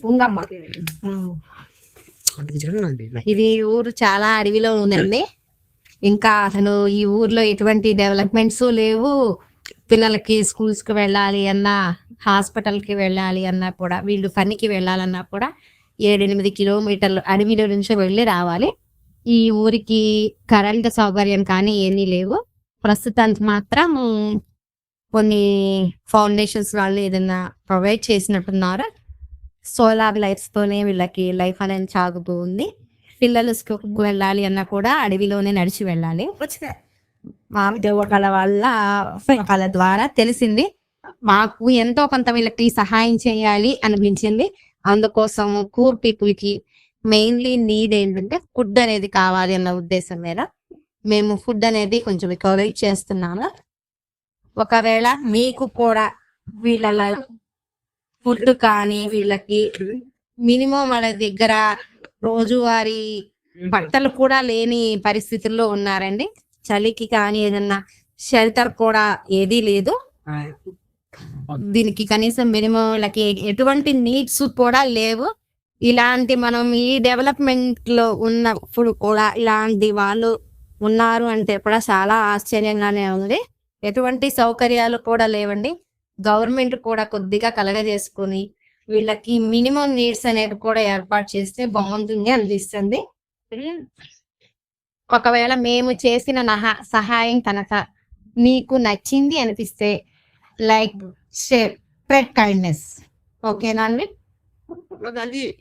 ఉందమ్మ. ఇది ఊరు చాలా అడవిలో ఉందండి. ఇంకా అసలు ఈ ఊర్లో ఎటువంటి డెవలప్మెంట్స్ లేవు. పిల్లలకి స్కూల్స్కి వెళ్ళాలి అన్నా, హాస్పిటల్కి వెళ్ళాలి అన్నా కూడా, వీళ్ళు పనికి వెళ్ళాలన్నా కూడా 7-8 కిలోమీటర్లు అడవిలో నుంచి వెళ్ళి రావాలి. ఈ ఊరికి కరెంట్ సౌకర్యం కానీ ఏమీ లేవు. ప్రస్తుతానికి మాత్రం కొన్ని ఫౌండేషన్స్ వాళ్ళు ఏదైనా ప్రొవైడ్ చేసినట్టున్నారు. సోలార్ లైట్స్తోనే వీళ్ళకి లైఫ్ అనేది సాగుతూ ఉంది. పిల్లలు స్కూల్కి వెళ్ళాలి అన్నా కూడా అడవిలోనే నడిచి వెళ్ళాలి. వాళ్ళ ద్వారా తెలిసింది. మాకు ఎంతో కొంత వీళ్ళకి సహాయం చేయాలి అనిపించింది. అందుకోసం పూర్ పీపుల్కి మెయిన్లీ నీడ్ ఏంటంటే ఫుడ్ అనేది కావాలి అన్న ఉద్దేశం మీద మేము ఫుడ్ అనేది కొంచెం ప్రొవైడ్ చేస్తున్నాము. ఒకవేళ మీకు కూడా వీళ్ళ ఫుడ్ కానీ వీళ్ళకి మినిమం వాళ్ళ దగ్గర రోజువారీ బట్టలు కూడా లేని పరిస్థితుల్లో ఉన్నారండి. చలికి కానీ ఏదన్నా షెల్టర్ కూడా ఏదీ లేదు. దీనికి కనీసం మినిమం వీళ్ళకి ఎటువంటి నీడ్స్ కూడా లేవు. ఇలాంటి మనం ఈ డెవలప్మెంట్ లో ఉన్నప్పుడు కూడా ఇలాంటి వాళ్ళు ఉన్నారు అంటే కూడా చాలా ఆశ్చర్యంగానే ఉంది. ఎటువంటి సౌకర్యాలు కూడా లేవండి. గవర్నమెంట్ కూడా కొద్దిగా కలగజేసుకుని వీళ్ళకి మినిమం నీడ్స్ అనేది కూడా ఏర్పాటు చేస్తే బాగుంటుంది అనిపిస్తుంది. ఒకవేళ మేము చేసిన సహాయం కనుక మీకు నచ్చింది అనిపిస్తే లైక్, షేర్, స్ప్రెడ్ కైండ్నెస్. ఓకేనా అండి?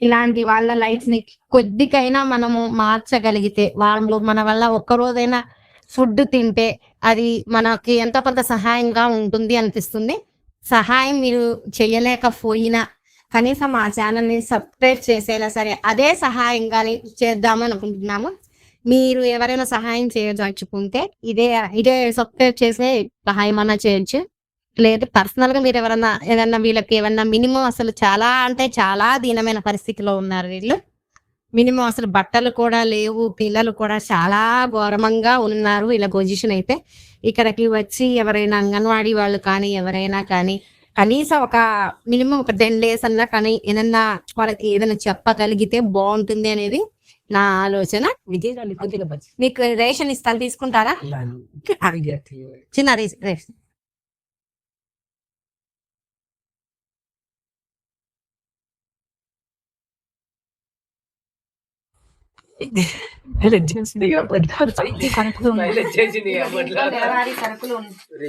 ఇలాంటి వాళ్ళ లైఫ్ ని కొద్దికైనా మనము మార్చగలిగితే, వాళ్ళు మన వల్ల ఒక్కరోజైనా ఫుడ్ తింటే అది మనకి ఎంతో కొంత సహాయంగా ఉంటుంది అనిపిస్తుంది. సహాయం మీరు చేయలేకపోయినా కనీసం మా ఛానల్ని సబ్స్క్రైబ్ చేసేలా సరే అదే సహాయంగా చేద్దామని అనుకుంటున్నాము. మీరు ఎవరైనా సహాయం చేయదలుచుకుంటే ఇదే సబ్స్క్రైబ్ చేసే సహాయం అన్నా చేయొచ్చు. లేదు పర్సనల్గా మీరు ఏదన్నా వీళ్ళకి ఏమన్నా మినిమం అసలు చాలా అంటే చాలా దీనమైన పరిస్థితిలో ఉన్నారు వీళ్ళు. మినిమం అసలు బట్టలు కూడా లేవు. పిల్లలు కూడా చాలా ఘోరంగా ఉన్నారు. వీళ్ళ పొజిషన్ అయితే ఇక్కడికి వచ్చి ఎవరైనా అంగన్వాడీ వాళ్ళు కానీ ఎవరైనా కానీ కనీసం ఒక మినిమం ఒక 10 days అన్నా కానీ ఏదన్నా వాళ్ళకి ఏదైనా చెప్పగలిగితే బాగుంటుంది అనేది నా ఆలోచన. మీకు రేషన్ ఇస్తాను, తీసుకుంటారా? చిన్న రేషన్.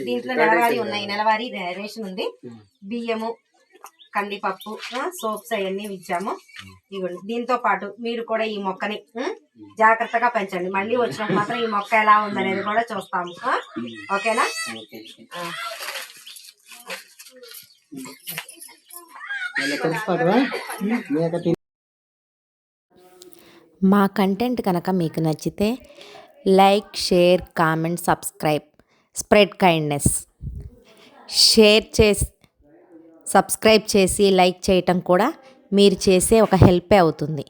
దీంట్లో నెలవారీ ఉన్నాయి. నెలవారీ రేషన్ ఉంది. బియ్యము, కందిపప్పు, సోప్స్ అవన్నీ ఇచ్చాము. ఇవ్వండి. దీంతో పాటు మీరు కూడా ఈ మొక్కని జాగ్రత్తగా పెంచండి. మళ్ళీ వచ్చినప్పుడు మాత్రం ఈ మొక్క ఎలా ఉందనేది కూడా చూస్తాము. ఓకేనా? మా కంటెంట్ కనుక మీకు నచ్చితే like, share, comment, subscribe, spread kindness. Subscribe చేసి లైక్ చేయటం కూడా మీరు చేసే ఒక హెల్పే అవుతుంది.